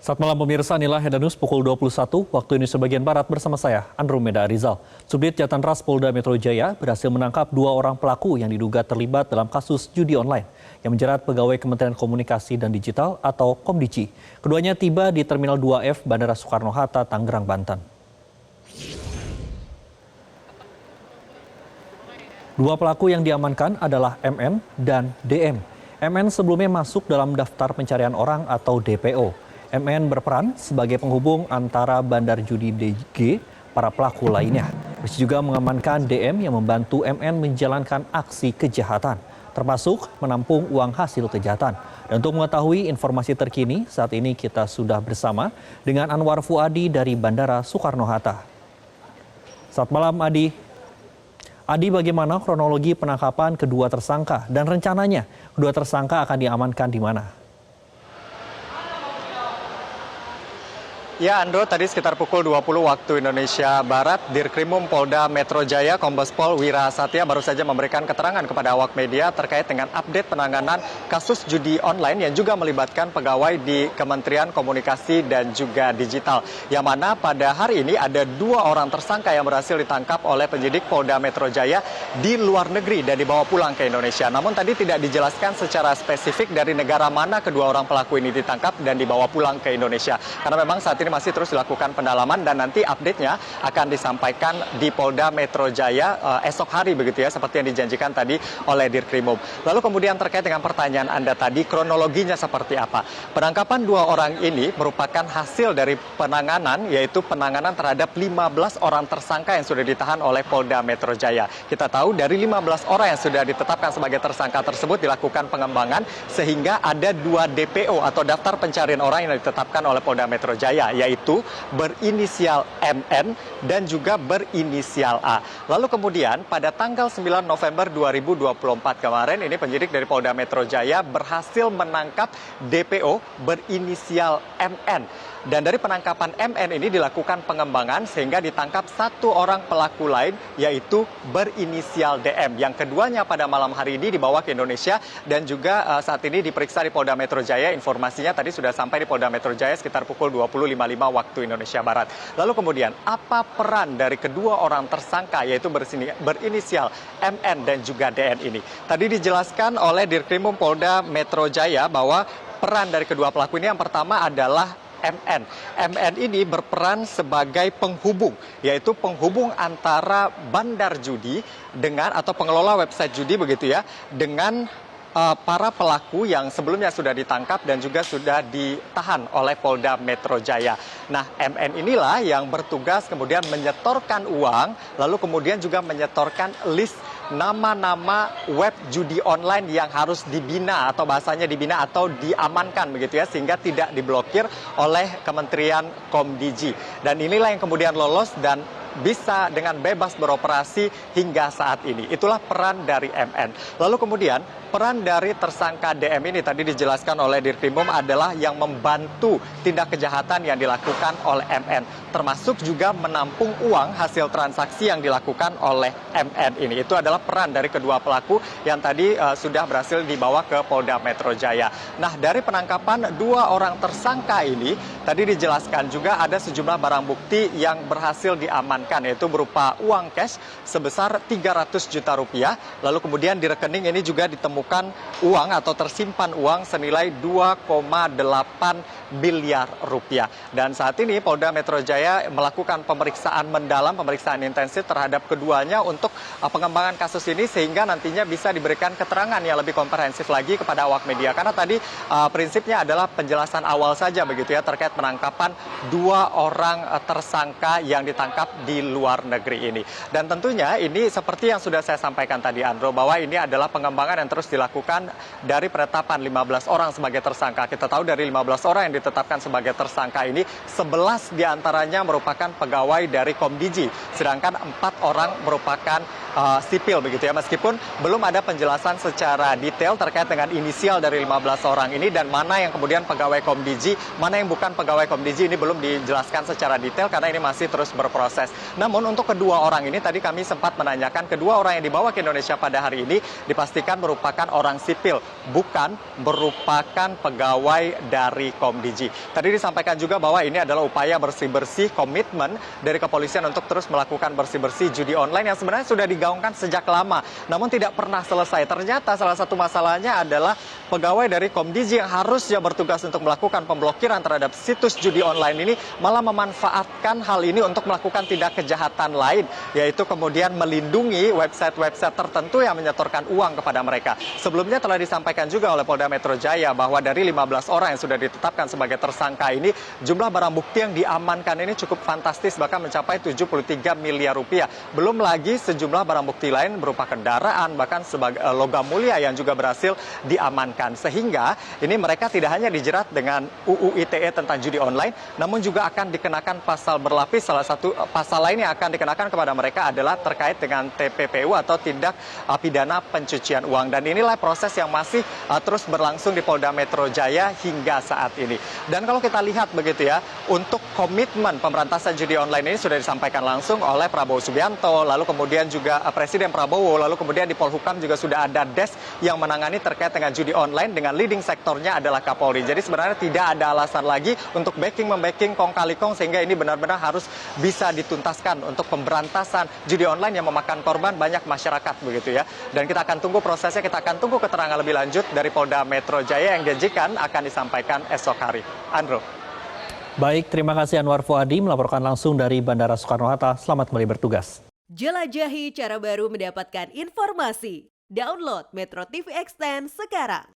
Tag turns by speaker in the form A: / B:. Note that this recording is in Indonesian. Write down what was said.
A: Saat malam pemirsa, inilah Head News pukul 21 waktu Indonesia bagian Barat bersama saya, Andromeda Rizal. Subdit Jatan Ras Polda Metro Jaya berhasil menangkap 2 orang pelaku yang diduga terlibat dalam kasus judi online yang menjerat pegawai Kementerian Komunikasi dan Digital atau Komdiji. Keduanya tiba di Terminal 2F Bandara Soekarno-Hatta, Tangerang, Banten. 2 pelaku yang diamankan adalah MN dan DM. MN sebelumnya masuk dalam daftar pencarian orang atau DPO. MN berperan sebagai penghubung antara bandar judi DG para pelaku lainnya. Polisi juga mengamankan DM yang membantu MN menjalankan aksi kejahatan, termasuk menampung uang hasil kejahatan. Dan untuk mengetahui informasi terkini, saat ini kita sudah bersama dengan Anwar Fuadi dari Bandara Soekarno-Hatta. Selamat malam, Adi. Adi, bagaimana kronologi penangkapan kedua tersangka dan rencananya kedua tersangka akan diamankan di mana?
B: Ya, Andro, tadi sekitar pukul 20 waktu Indonesia Barat, Dirkrimum Polda Metro Jaya Kombes Pol Wira Satya baru saja memberikan keterangan kepada awak media terkait dengan update penanganan kasus judi online yang juga melibatkan pegawai di Kementerian Komunikasi dan juga Digital. Yang mana pada hari ini ada 2 orang tersangka yang berhasil ditangkap oleh penyidik Polda Metro Jaya di luar negeri dan dibawa pulang ke Indonesia. Namun tadi tidak dijelaskan secara spesifik dari negara mana kedua orang pelaku ini ditangkap dan dibawa pulang ke Indonesia. Karena memang saat ini masih terus dilakukan pendalaman dan nanti update-nya akan disampaikan di Polda Metro Jaya esok hari begitu ya, seperti yang dijanjikan tadi oleh Dirkrimum. Lalu kemudian terkait dengan pertanyaan Anda tadi, kronologinya seperti apa? Penangkapan 2 orang ini merupakan hasil dari penanganan, yaitu penanganan terhadap 15 orang tersangka yang sudah ditahan oleh Polda Metro Jaya. Kita tahu dari 15 orang yang sudah ditetapkan sebagai tersangka tersebut dilakukan pengembangan sehingga ada 2 DPO atau daftar pencarian orang yang ditetapkan oleh Polda Metro Jaya, yaitu berinisial MN dan juga berinisial A. Lalu kemudian pada tanggal 9 November 2024 kemarin ini penyidik dari Polda Metro Jaya berhasil menangkap DPO berinisial MN. Dan dari penangkapan MN ini dilakukan pengembangan sehingga ditangkap 1 orang pelaku lain yaitu berinisial DM. Yang keduanya pada malam hari ini dibawa ke Indonesia dan juga saat ini diperiksa di Polda Metro Jaya. Informasinya tadi sudah sampai di Polda Metro Jaya sekitar pukul 20.55 waktu Indonesia Barat. Lalu kemudian apa peran dari kedua orang tersangka yaitu berinisial MN dan juga DN ini? Tadi dijelaskan oleh Dirkrimum Polda Metro Jaya bahwa peran dari kedua pelaku ini yang pertama adalah MN. MN ini berperan sebagai penghubung, yaitu penghubung antara bandar judi dengan atau pengelola website judi begitu ya, dengan para pelaku yang sebelumnya sudah ditangkap dan juga sudah ditahan oleh Polda Metro Jaya. Nah, MN inilah yang bertugas kemudian menyetorkan uang, lalu kemudian juga menyetorkan list nama-nama web judi online yang harus dibina atau bahasanya dibina atau diamankan begitu ya, sehingga tidak diblokir oleh Kementerian Komdiji. Dan inilah yang kemudian lolos dan bisa dengan bebas beroperasi hingga saat ini. Itulah peran dari MN. Lalu kemudian peran dari tersangka DM ini tadi dijelaskan oleh Dirkrimum adalah yang membantu tindak kejahatan yang dilakukan oleh MN, termasuk juga menampung uang hasil transaksi yang dilakukan oleh MN ini. Itu adalah peran dari kedua pelaku yang tadi sudah berhasil dibawa ke Polda Metro Jaya. Nah, dari penangkapan 2 orang tersangka ini tadi dijelaskan juga ada sejumlah barang bukti yang berhasil diamankan, yaitu berupa uang cash sebesar 300 juta rupiah. Lalu kemudian di rekening ini juga ditemukan uang atau tersimpan uang senilai 2,8 miliar rupiah. Dan saat ini Polda Metro Jaya melakukan pemeriksaan mendalam, pemeriksaan intensif terhadap keduanya untuk pengembangan kasus ini sehingga nantinya bisa diberikan keterangan yang lebih komprehensif lagi kepada awak media. Karena tadi prinsipnya adalah penjelasan awal saja begitu ya terkait penangkapan 2 orang tersangka yang ditangkap di luar negeri ini. Dan tentunya ini seperti yang sudah saya sampaikan tadi, Andro, bahwa ini adalah pengembangan yang terus dilakukan dari penetapan 15 orang sebagai tersangka. Kita tahu dari 15 orang yang ditetapkan sebagai tersangka ini, 11 diantaranya merupakan pegawai dari Komdiji, sedangkan 4 orang merupakan sipil begitu ya, meskipun belum ada penjelasan secara detail terkait dengan inisial dari 15 orang ini dan mana yang kemudian pegawai Komdiji, mana yang bukan pegawai Komdiji ini belum dijelaskan secara detail karena ini masih terus berproses. Namun untuk kedua orang ini tadi kami sempat menanyakan kedua orang yang dibawa ke Indonesia pada hari ini dipastikan merupakan orang sipil, bukan merupakan pegawai dari Komdiji. Tadi disampaikan juga bahwa ini adalah upaya bersih-bersih komitmen dari kepolisian untuk terus melakukan bersih-bersih judi online yang sebenarnya sudah digaungkan sejak lama, namun tidak pernah selesai. Ternyata salah satu masalahnya adalah pegawai dari Komdiji yang harusnya bertugas untuk melakukan pemblokiran terhadap situs judi online ini malah memanfaatkan hal ini untuk melakukan tindak kejahatan lain, yaitu kemudian melindungi website-website tertentu yang menyetorkan uang kepada mereka. Sebelumnya telah disampaikan juga oleh Polda Metro Jaya bahwa dari 15 orang yang sudah ditetapkan sebagai tersangka ini, jumlah barang bukti yang diamankan ini cukup fantastis, bahkan mencapai 73 miliar rupiah. Belum lagi sejumlah barang bukti lain berupa kendaraan, bahkan sebagai logam mulia yang juga berhasil diamankan. Sehingga ini mereka tidak hanya dijerat dengan UU ITE tentang judi online, namun juga akan dikenakan pasal berlapis. Salah satu pasal lain yang akan dikenakan kepada mereka adalah terkait dengan TPPU atau tindak pidana pencucian uang. Dan inilah proses yang masih terus berlangsung di Polda Metro Jaya hingga saat ini. Dan kalau kita lihat begitu ya, untuk komitmen pemberantasan judi online ini sudah disampaikan langsung oleh Prabowo Subianto, lalu kemudian juga Presiden Prabowo, lalu kemudian di Polhukam juga sudah ada desk yang menangani terkait dengan judi online dengan leading sektornya adalah Kapolri. Jadi sebenarnya tidak ada alasan lagi untuk backing-membacking kong kali kong, sehingga ini benar-benar harus bisa dituntaskan untuk pemberantasan judi online yang memakan korban banyak masyarakat begitu ya. Dan kita akan tunggu prosesnya, kita akan tunggu keterangan lebih lanjut dari Polda Metro Jaya yang dijanjikan akan disampaikan esok hari. Andro.
A: Baik, terima kasih Anwar Fuadi melaporkan langsung dari Bandara Soekarno-Hatta. Selamat kembali bertugas.
C: Jelajahi cara baru mendapatkan informasi. Download Metro TV Extend sekarang.